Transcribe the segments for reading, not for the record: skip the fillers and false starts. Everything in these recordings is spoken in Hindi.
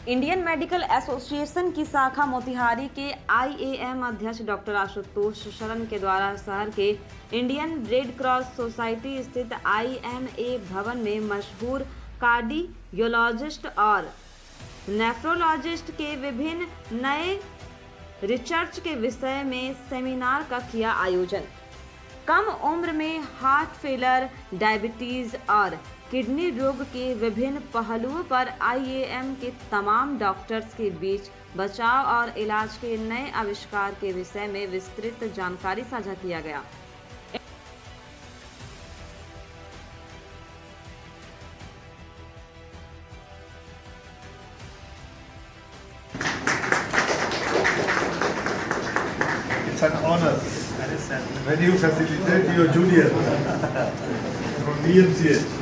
इंडियन मेडिकल एसोसिएशन की शाखा मोतिहारी के आईएएम अध्यक्ष डॉक्टर आशुतोष शरण के द्वारा शहर के इंडियन रेड क्रॉस सोसाइटी स्थित आईएमए भवन में मशहूर कार्डियोलॉजिस्ट और नेफ्रोलॉजिस्ट के विभिन्न नए रिसर्च के विषय में सेमिनार का किया आयोजन। कम उम्र में हार्ट फेलियर, डायबिटीज और किडनी रोग के विभिन्न पहलुओं पर आईएएम के तमाम डॉक्टर्स के बीच बचाव और इलाज के नए आविष्कार के विषय में विस्तृत जानकारी साझा किया गया। It's an honor when you facilitate your junior from DMCH.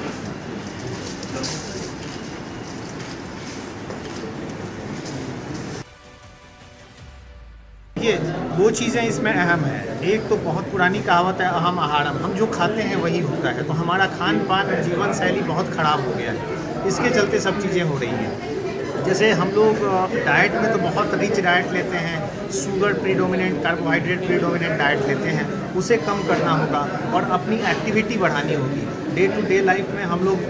ये दो चीज़ें इसमें अहम है। एक तो बहुत पुरानी कहावत है, अहम आहारम, हम जो खाते हैं वही होता है। तो हमारा खान पान जीवन शैली बहुत ख़राब हो गया है, इसके चलते सब चीज़ें हो रही हैं। जैसे हम लोग डाइट में तो बहुत रिच डाइट लेते हैं, sugar predominant, carbohydrate predominant diet लेते हैं, उसे कम करना होगा और अपनी एक्टिविटी बढ़ानी होगी। डे टू डे लाइफ में हम लोग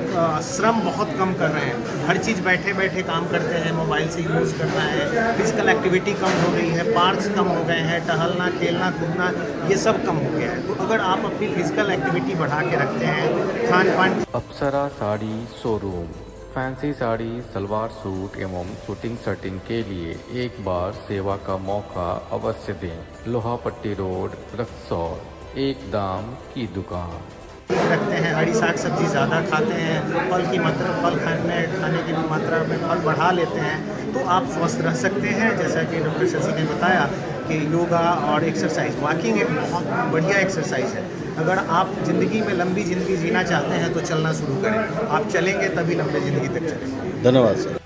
श्रम बहुत कम कर रहे हैं, हर चीज़ बैठे बैठे काम करते हैं, मोबाइल से यूज़ करना है, फिजिकल एक्टिविटी कम हो गई है, पार्क्स कम हो गए हैं, टहलना खेलना कूदना ये सब कम हो गया है। तो अगर आप अपनी फिजिकल एक्टिविटी बढ़ा के रखते हैं, खान पान। Apsara sari showroom, fancy sari, salwar suit एवं शूटिंग शर्टिंग के लिए एक बार सेवा का मौका अवश्य दें। लोहापट्टी रोड, रक्सौल, एक दाम की दुकान। रखते हैं, हरी साग सब्जी ज़्यादा खाते हैं, फल की मात्रा, फल खाने की मात्रा में फल बढ़ा लेते हैं, तो आप स्वस्थ रह सकते हैं। जैसा कि डॉक्टर शशि ने बताया कि योगा और एक्सरसाइज, वॉकिंग एक बहुत बढ़िया एक्सरसाइज है। अगर आप ज़िंदगी में लंबी ज़िंदगी जीना चाहते हैं तो चलना शुरू करें, आप चलेंगे तभी लंबी ज़िंदगी तक चलेंगे। धन्यवाद सर।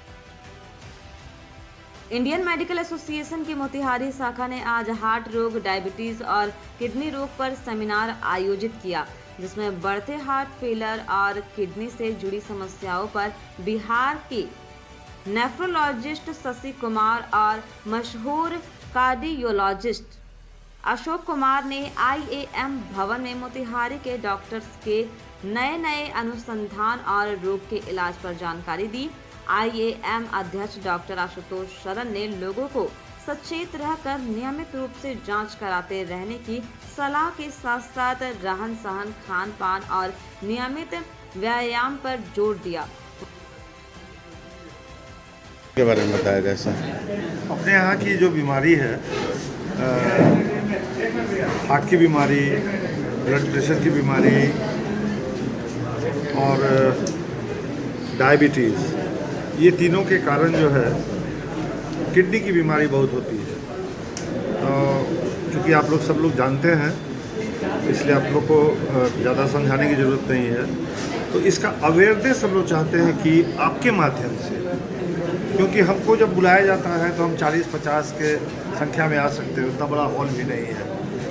इंडियन मेडिकल एसोसिएशन की मोतिहारी शाखा ने आज हार्ट रोग, डायबिटीज और किडनी रोग पर सेमिनार आयोजित किया, जिसमें बढ़ते हार्ट फेलियर और किडनी से जुड़ी समस्याओं पर बिहार के नेफ्रोलॉजिस्ट शशि कुमार और मशहूर कार्डियोलॉजिस्ट अशोक कुमार ने आईएएम भवन में मोतिहारी के डॉक्टर्स के नए अनुसंधान और रोग के इलाज पर जानकारी दी। आईएएम अध्यक्ष डॉक्टर आशुतोष शरण ने लोगों को सचेत रहकर नियमित रूप से जांच कराते रहने की सलाह के साथ साथ रहन सहन, खान पान और नियमित व्यायाम पर जोर दिया। के बारे में बताया जाए सर। अपने यहाँ की जो बीमारी है, हार्ट की बीमारी, ब्लड प्रेशर की बीमारी और डायबिटीज़, ये तीनों के कारण जो है किडनी की बीमारी बहुत होती है। चूँकि आप लोग सब लोग जानते हैं, इसलिए आप लोग को ज़्यादा समझाने की ज़रूरत नहीं है। तो इसका अवेयरनेस हम लोग चाहते हैं कि आपके माध्यम से, क्योंकि हमको जब बुलाया जाता है तो हम 40-50 के संख्या में आ सकते हैं, उतना बड़ा हॉल भी नहीं है,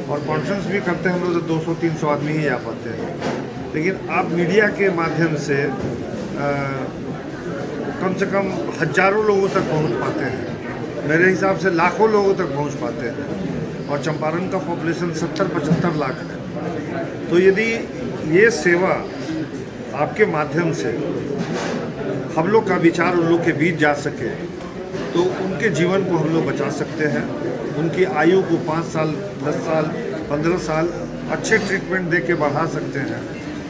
और कॉन्फ्रेंस भी करते हैं हम लोग तो 200-300 आदमी ही आ पाते हैं। लेकिन आप मीडिया के माध्यम से कम से कम हजारों लोगों तक पहुंच पाते हैं, मेरे हिसाब से लाखों लोगों तक पहुंच पाते हैं, और चंपारण का पॉपुलेशन 70-75 लाख है। तो यदि ये सेवा आपके माध्यम से हम लोग का विचार उन लोग के बीच जा सके तो उनके जीवन को हम लोग बचा सकते हैं, उनकी आयु को 5 साल, 10 साल, 15 साल अच्छे ट्रीटमेंट दे के बढ़ा सकते हैं।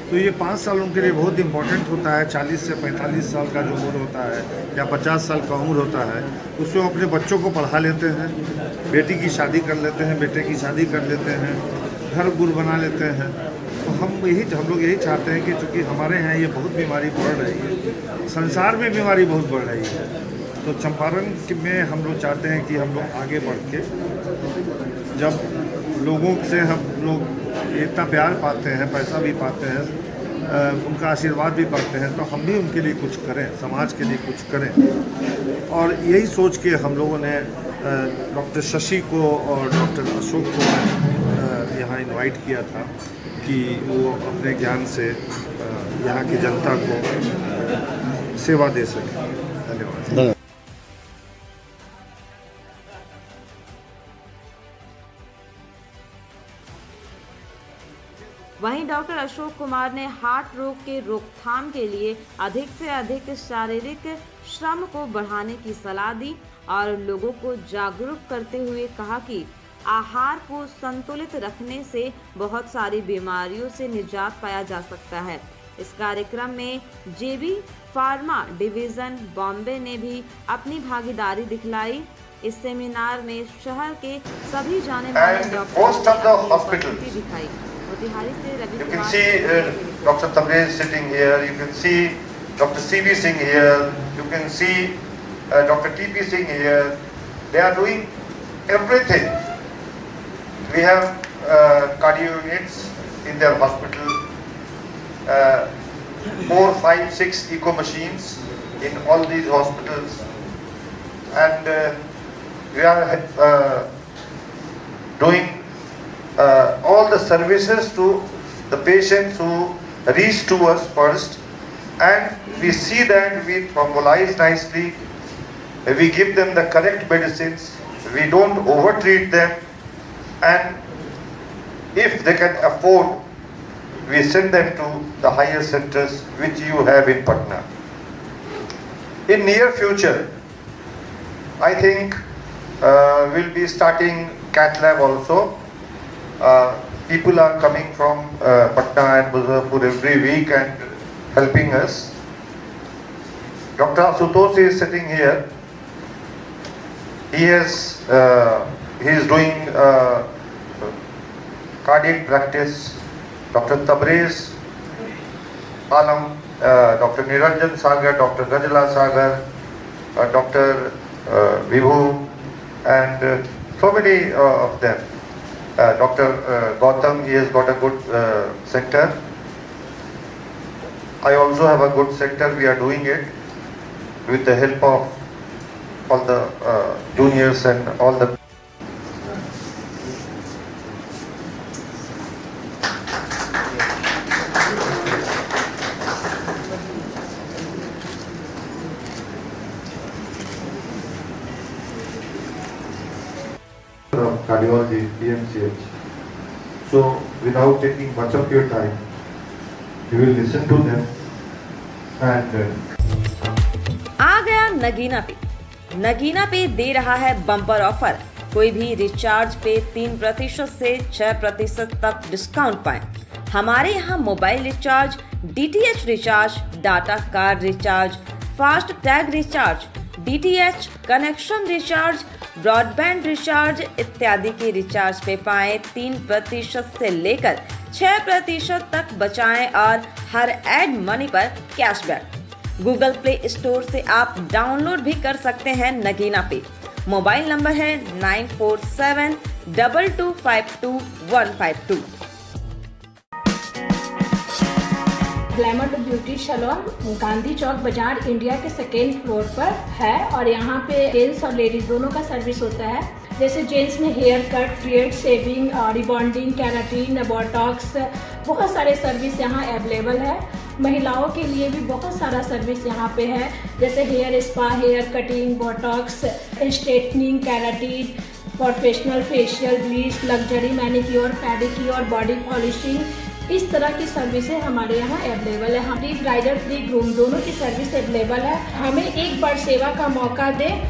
तो ये 5 साल उनके लिए बहुत इम्पोर्टेंट होता है। 40 से 45 साल का जो उम्र होता है या 50 साल का उम्र होता है, उसमें अपने बच्चों को पढ़ा लेते हैं, बेटी की शादी कर लेते हैं, बेटे की शादी कर लेते हैं, घर गुर बना लेते हैं। तो हम लोग यही चाहते हैं कि चूँकि हमारे यहाँ ये बहुत बीमारी बढ़ रही है, संसार में बीमारी बहुत बढ़ रही है, तो चंपारण में हम लोग चाहते हैं कि हम लोग आगे बढ़ के, जब लोगों से हम लोग इतना प्यार पाते हैं, पैसा भी पाते हैं, उनका आशीर्वाद भी पाते हैं, तो हम भी उनके लिए कुछ करें, समाज के लिए कुछ करें। और यही सोच के हम लोगों ने डॉक्टर शशि को और डॉक्टर अशोक को यहाँ इनवाइट किया था कि वो अपने ज्ञान से यहाँ की जनता को सेवा दे सकें। धन्यवाद। अशोक कुमार ने हार्ट रोग के रोकथाम के लिए अधिक से अधिक शारीरिक श्रम को बढ़ाने की सलाह दी और लोगों को जागरूक करते हुए कहा कि आहार को संतुलित रखने से बहुत सारी बीमारियों से निजात पाया जा सकता है। इस कार्यक्रम में जेबी फार्मा डिवीजन बॉम्बे ने भी अपनी भागीदारी दिखलाई। इस सेमिनार में शहर के सभी जाने माने डॉक्टर दिखाई। मोतिहारी से Ravi You can see Dr. Tabrez sitting here. You can see Dr. C.V. Singh here. You can see Dr. T.P. Singh here. They are doing everything. We have cardio units in their hospital. 4, 5, 6 eco machines in all these hospitals, and we are doing all the services to the patients who reach to us first, and we see that we thrombolyze nicely, we give them the correct medicines, we don't overtreat them, and if they can afford, we send them to the higher centers which you have in Patna. In near future, I think we'll be starting cath lab also. People are coming from Patna and Muzaffarpur every week and helping us. Dr. Asutosh is sitting here. He is doing cardiac practice. Dr. Tabrez Alam, Dr. Niranjan Sagar, Dr. Gajala Sagar, Dr. Vibhu, and so many of them. Dr. Gautam, he has got a good sector. I also have a good sector. We are doing it with the help of all the juniors and all the of cardiology, PMCH. So, without taking much of your time, you will listen to them and आ गया नगीना पे। नगीना पे दे रहा है बम्पर ऑफर। कोई भी रिचार्ज पे 3% से 6% तक डिस्काउंट पाएं। हमारे यहाँ mobile recharge, DTH recharge, data card recharge, fast tag recharge, DTH connection recharge, broadband recharge इत्यादि के रिचार्ज पे पाएं 3% से लेकर 6% तक बचाएं और हर एड मनी पर कैशबैक। गूगल प्ले स्टोर से आप डाउनलोड भी कर सकते हैं नगीना पे। मोबाइल नंबर है 9472252152। Glamour to beauty salon Gandhi Chowk बाजार इंडिया के 2nd फ्लोर पर है और यहाँ पे जेंट्स और लेडीज दोनों का सर्विस होता है। जैसे जेंट्स में hair cut, thread shaving, rebonding, keratin, botox, बहुत सारे सर्विस यहाँ अवेलेबल है। महिलाओं के लिए भी बहुत सारा सर्विस यहाँ पे है, जैसे hair spa, hair cutting, botox, straightening, keratin, professional facial, bleach, luxury manicure, pedicure, body polishing, इस तरह की सर्विसेज हमारे यहाँ अवेलेबल है। हम प्री ब्राइडल, प्री ग्रूम दोनों की सर्विस अवेलेबल है। हमें एक बार सेवा का मौका दें।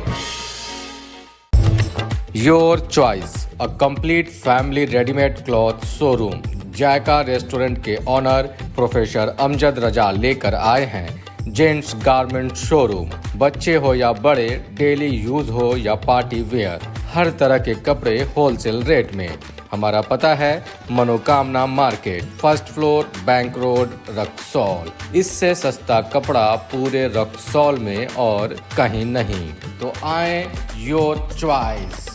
Your choice, a complete family readymade cloth showroom, Zaika restaurant के ऑनर प्रोफेसर अमजद रजा लेकर आए हैं जेंट्स गारमेंट शोरूम। बच्चे हो या बड़े, डेली यूज हो या पार्टी वेयर, हर तरह के कपड़े होलसेल रेट में। हमारा पता है मनोकामना market, 1st floor, bank road, Raxaul. इससे सस्ता कपड़ा पूरे रक्सौल में और कहीं नहीं। तो आए योर चॉइस।